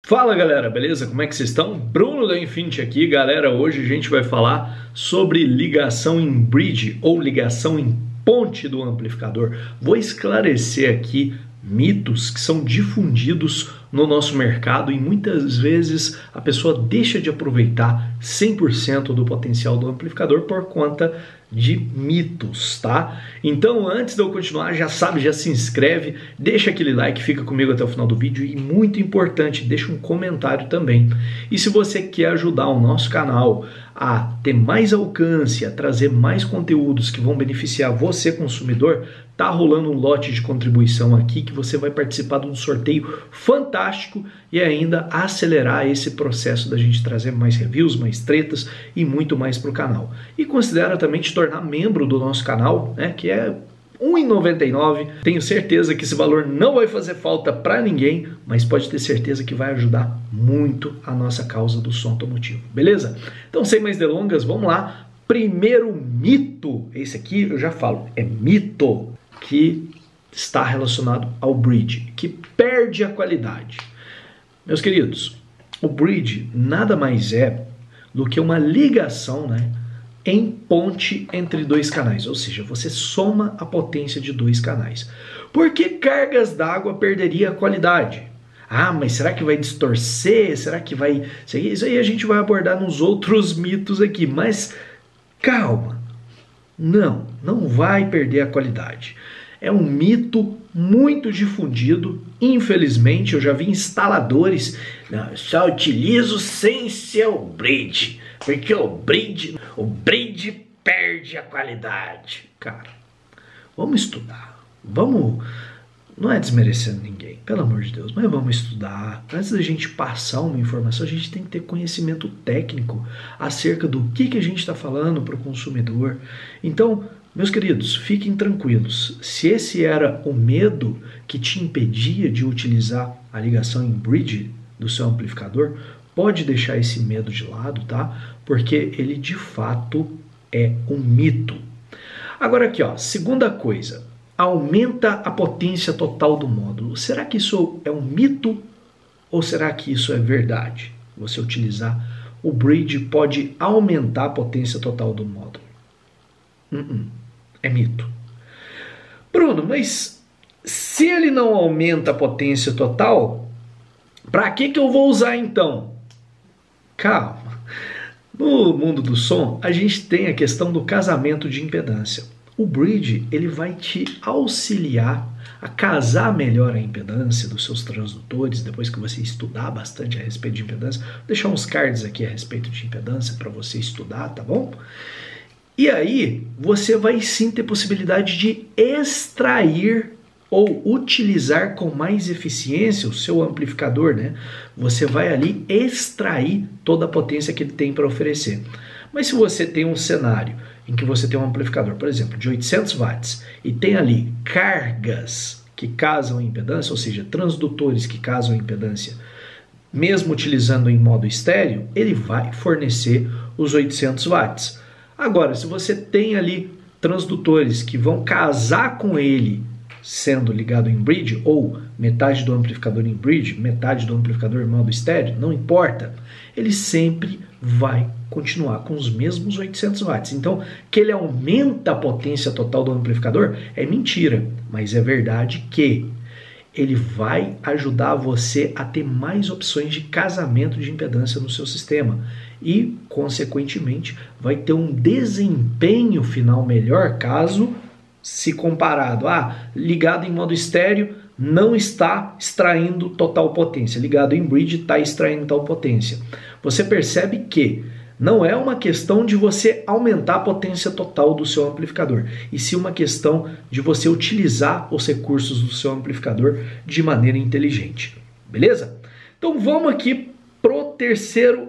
Fala galera, beleza? Como é que vocês estão? Bruno da Infinity aqui, galera. Hoje a gente vai falar sobre ligação em bridge ou ligação em ponte do amplificador. Vou esclarecer aqui mitos que são difundidos no nosso mercado e muitas vezes a pessoa deixa de aproveitar 100% do potencial do amplificador por conta de mitos, tá? Então, antes de eu continuar, já sabe, já se inscreve, deixa aquele like, fica comigo até o final do vídeo e, muito importante, deixa um comentário também. E se você quer ajudar o nosso canal a ter mais alcance, a trazer mais conteúdos que vão beneficiar você, consumidor, tá rolando um lote de contribuição aqui que você vai participar de um sorteio fantástico e ainda acelerar esse processo da gente trazer mais reviews, mais tretas e muito mais para o canal. E considera também te tornar membro do nosso canal, né, que é R$ 1,99. Tenho certeza que esse valor não vai fazer falta para ninguém, mas pode ter certeza que vai ajudar muito a nossa causa do som automotivo, beleza? Então, sem mais delongas, vamos lá. Primeiro mito, esse aqui eu já falo, é mito, que está relacionado ao bridge, que perde a qualidade. Meus queridos, o bridge nada mais é do que uma ligação, né, em ponte entre dois canais, ou seja, você soma a potência de dois canais. Por que cargas d'água perderia a qualidade? Ah, mas será que vai distorcer? Será que vai... Isso aí a gente vai abordar nos outros mitos aqui, mas calma. Não vai perder a qualidade. É um mito muito difundido, infelizmente. Eu já vi instaladores, não, eu só utilizo sem ser o bridge, porque o bridge perde a qualidade. Cara, vamos estudar, não é desmerecendo ninguém, pelo amor de Deus, mas vamos estudar. Antes da gente passar uma informação, a gente tem que ter conhecimento técnico acerca do que a gente está falando para o consumidor. Então, meus queridos, fiquem tranquilos. Se esse era o medo que te impedia de utilizar a ligação em bridge do seu amplificador, pode deixar esse medo de lado, tá? Porque ele de fato é um mito. Agora aqui, ó, segunda coisa, aumenta a potência total do módulo. Será que isso é um mito ou será que isso é verdade? Você utilizar o bridge pode aumentar a potência total do módulo. É mito. Bruno, mas se ele não aumenta a potência total, para que eu vou usar então? Calma. No mundo do som, a gente tem a questão do casamento de impedância. O bridge, ele vai te auxiliar a casar melhor a impedância dos seus transdutores, depois que você estudar bastante a respeito de impedância. Vou deixar uns cards aqui a respeito de impedância para você estudar, tá bom? E aí, você vai sim ter possibilidade de extrair ou utilizar com mais eficiência o seu amplificador, né? Você vai ali extrair toda a potência que ele tem para oferecer. Mas se você tem um cenário em que você tem um amplificador, por exemplo, de 800 watts e tem ali cargas que casam a impedância, ou seja, transdutores que casam a impedância, mesmo utilizando em modo estéreo, ele vai fornecer os 800 watts. Agora, se você tem ali transdutores que vão casar com ele sendo ligado em bridge, ou metade do amplificador em bridge, metade do amplificador em modo estéreo, não importa, ele sempre vai continuar com os mesmos 800 watts. Então, que ele aumenta a potência total do amplificador é mentira, mas é verdade que ele vai ajudar você a ter mais opções de casamento de impedância no seu sistema e, consequentemente, vai ter um desempenho final melhor caso, se comparado ligado em modo estéreo, não está extraindo total potência, ligado em bridge está extraindo tal potência. Você percebe que não é uma questão de você aumentar a potência total do seu amplificador, e sim uma questão de você utilizar os recursos do seu amplificador de maneira inteligente. Beleza? Então vamos aqui pro terceiro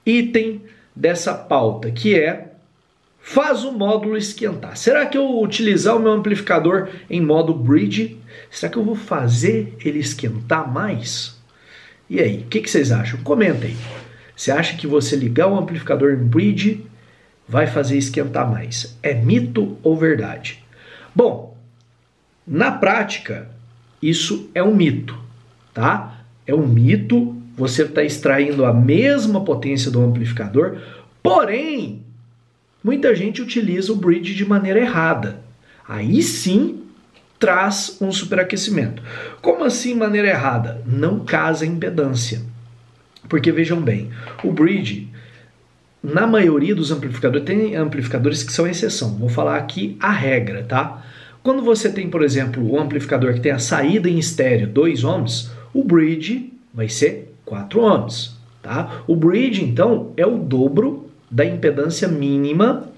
item dessa pauta, que é: faz o módulo esquentar. Será que eu utilizar o meu amplificador em modo bridge, será que eu vou fazer ele esquentar mais? E aí, o que vocês acham? Comenta aí. Você acha que você ligar o amplificador em bridge vai fazer esquentar mais? É mito ou verdade? Bom, na prática, isso é um mito, tá? É um mito você está extraindo a mesma potência do amplificador, porém, muita gente utiliza o bridge de maneira errada. Aí sim traz um superaquecimento. Como assim maneira errada? Não casa a impedância. Porque vejam bem, o bridge, na maioria dos amplificadores, tem amplificadores que são exceção. Vou falar aqui a regra, tá? Quando você tem, por exemplo, um amplificador que tem a saída em estéreo 2 ohms, o bridge vai ser 4 ohms, tá? O bridge, então, é o dobro da impedância mínima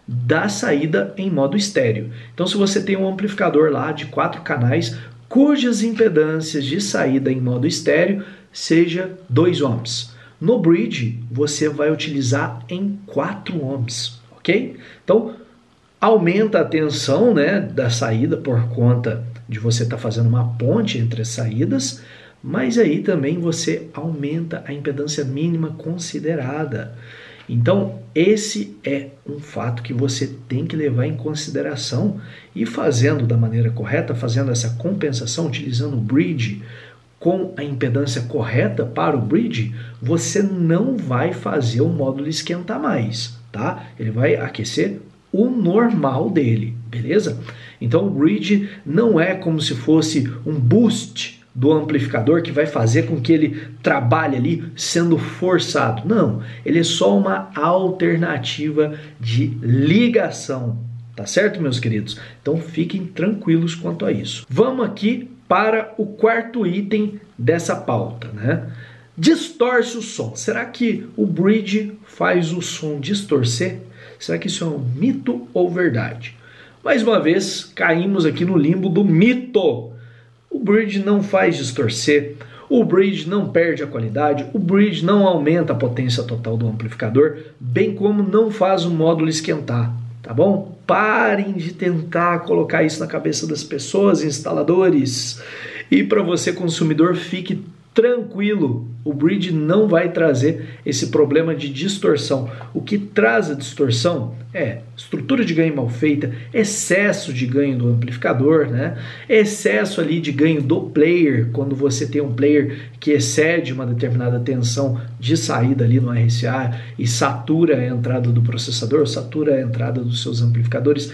da saída em modo estéreo. Então, se você tem um amplificador lá de 4 canais, cujas impedâncias de saída em modo estéreo seja 2 ohms. No bridge, você vai utilizar em 4 ohms, ok? Então, aumenta a tensão, né, da saída por conta de você estar fazendo uma ponte entre as saídas, mas aí também você aumenta a impedância mínima considerada. Então, esse é um fato que você tem que levar em consideração e fazendo da maneira correta, fazendo essa compensação, utilizando o bridge com a impedância correta para o bridge, você não vai fazer o módulo esquentar mais, tá? Ele vai aquecer o normal dele, beleza? Então o bridge não é como se fosse um boost do amplificador que vai fazer com que ele trabalhe ali sendo forçado. Não, ele é só uma alternativa de ligação, tá certo, meus queridos? Então fiquem tranquilos quanto a isso. Vamos aqui para o quarto item dessa pauta, né? Distorce o som. Será que o bridge faz o som distorcer? Será que isso é um mito ou verdade? Mais uma vez, caímos aqui no limbo do mito. O bridge não faz distorcer, o bridge não perde a qualidade, o bridge não aumenta a potência total do amplificador, bem como não faz o módulo esquentar, tá bom? Parem de tentar colocar isso na cabeça das pessoas, instaladores. E para você, consumidor, fique tranquilo, o bridge não vai trazer esse problema de distorção. O que traz a distorção é estrutura de ganho mal feita, excesso de ganho do amplificador, né? Excesso ali de ganho do player, quando você tem um player que excede uma determinada tensão de saída ali no RCA e satura a entrada do processador, satura a entrada dos seus amplificadores,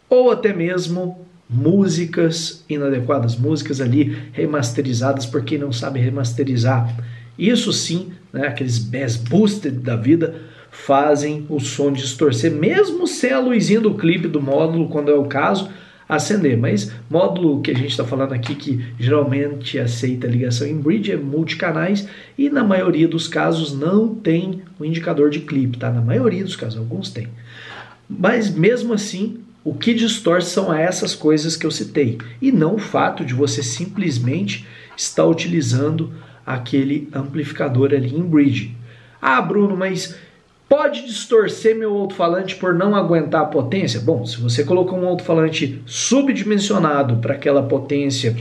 ou até mesmo músicas inadequadas, músicas ali remasterizadas por quem não sabe remasterizar. Isso sim, né, aqueles bass boosted da vida fazem o som distorcer, mesmo sem a luzinha do clipe do módulo, quando é o caso, acender. Mas módulo que a gente está falando aqui, que geralmente aceita ligação em bridge, é multicanais e na maioria dos casos não tem o indicador de clipe, tá? Na maioria dos casos, alguns tem. Mas mesmo assim, o que distorce são essas coisas que eu citei, e não o fato de você simplesmente estar utilizando aquele amplificador ali em bridge. Ah, Bruno, mas pode distorcer meu alto-falante por não aguentar a potência? Bom, se você colocou um alto-falante subdimensionado para aquela potência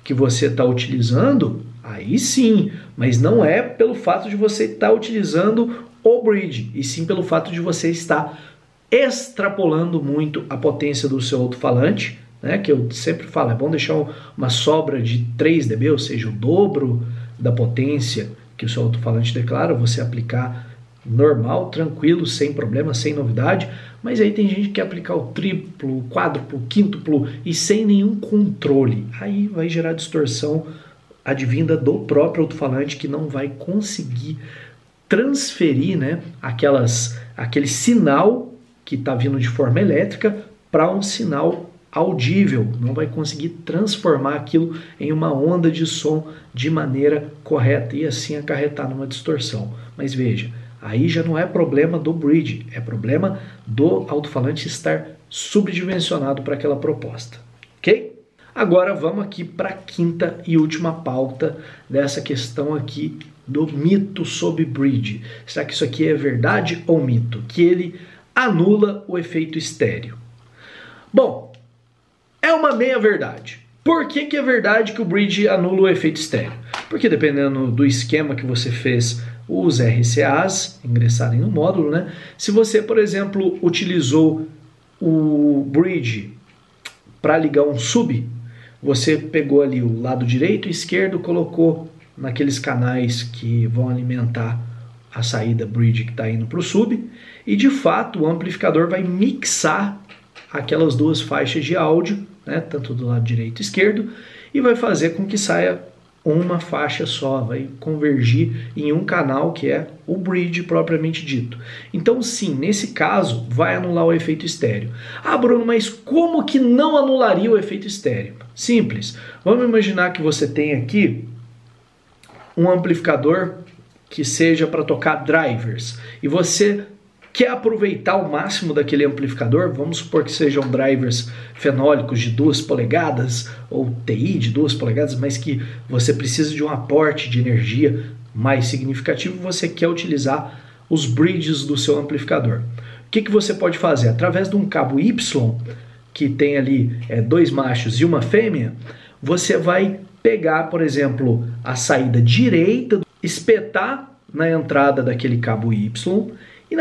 que você está utilizando, aí sim, mas não é pelo fato de você estar utilizando o bridge, e sim pelo fato de você estar extrapolando muito a potência do seu alto-falante, né, que eu sempre falo, é bom deixar uma sobra de 3 dB, ou seja, o dobro da potência que o seu alto-falante declara, você aplicar normal, tranquilo, sem problema, sem novidade, mas aí tem gente que quer aplicar o triplo, o quádruplo, o quíntuplo e sem nenhum controle, aí vai gerar distorção advinda do próprio alto-falante, que não vai conseguir transferir, né, aquele sinal que está vindo de forma elétrica para um sinal audível, não vai conseguir transformar aquilo em uma onda de som de maneira correta e assim acarretar numa distorção. Mas veja, aí já não é problema do bridge, é problema do alto-falante estar subdimensionado para aquela proposta, ok? Agora vamos aqui para a quinta e última pauta dessa questão aqui do mito sobre bridge. Será que isso aqui é verdade ou mito? Que ele anula o efeito estéreo. Bom, é uma meia-verdade. Por que é verdade que o bridge anula o efeito estéreo? Porque dependendo do esquema que você fez os RCAs ingressarem no módulo, né? Se você, por exemplo, utilizou o bridge para ligar um sub, você pegou ali o lado direito e esquerdo, colocou naqueles canais que vão alimentar a saída bridge que está indo para o sub, e de fato o amplificador vai mixar aquelas duas faixas de áudio, né, tanto do lado direito e esquerdo, e vai fazer com que saia uma faixa só, vai convergir em um canal que é o bridge propriamente dito. Então sim, nesse caso vai anular o efeito estéreo. Ah, Bruno, mas como que não anularia o efeito estéreo? Simples, vamos imaginar que você tem aqui um amplificador que seja para tocar drivers, e você quer aproveitar o máximo daquele amplificador, vamos supor que sejam drivers fenólicos de 2 polegadas, ou TI de 2 polegadas, mas que você precisa de um aporte de energia mais significativo, você quer utilizar os bridges do seu amplificador. O que você pode fazer? Através de um cabo Y, que tem ali 2 machos e uma fêmea, você vai pegar, por exemplo, a saída direita, espetar na entrada daquele cabo Y, e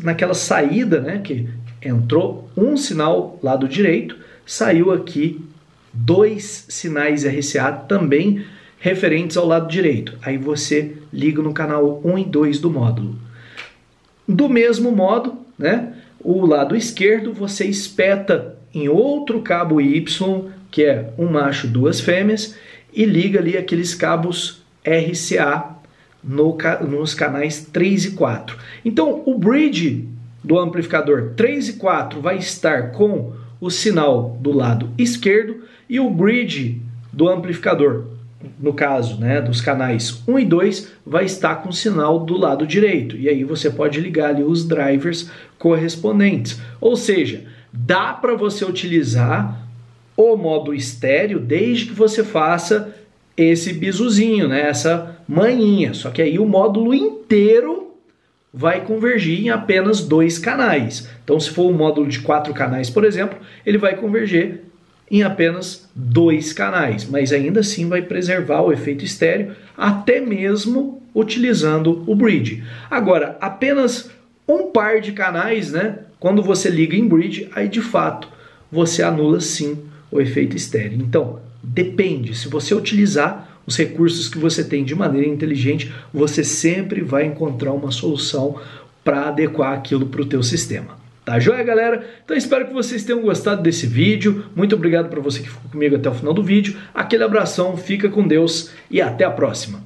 naquela saída, né, que entrou um sinal lado direito, saiu aqui 2 sinais RCA também referentes ao lado direito. Aí você liga no canal 1 e 2 do módulo. Do mesmo modo, né, o lado esquerdo você espeta em outro cabo Y, que é um macho, 2 fêmeas, e liga ali aqueles cabos RCA nos canais 3 e 4. Então o bridge do amplificador 3 e 4 vai estar com o sinal do lado esquerdo, e o bridge do amplificador, no caso, né, dos canais 1 e 2, vai estar com o sinal do lado direito. E aí você pode ligar ali os drivers correspondentes. Ou seja, dá para você utilizar o modo estéreo desde que você faça esse bizuzinho, né, essa manhinha. Só que aí o módulo inteiro vai convergir em apenas 2 canais. Então, se for um módulo de 4 canais, por exemplo, ele vai converger em apenas 2 canais, mas ainda assim vai preservar o efeito estéreo, até mesmo utilizando o bridge. Agora, apenas um par de canais, né, quando você liga em bridge, aí de fato você anula sim o efeito estéreo. Então, depende, se você utilizar os recursos que você tem de maneira inteligente, você sempre vai encontrar uma solução para adequar aquilo para o teu sistema. Tá joia, galera? Então espero que vocês tenham gostado desse vídeo. Muito obrigado para você que ficou comigo até o final do vídeo. Aquele abração, fica com Deus e até a próxima.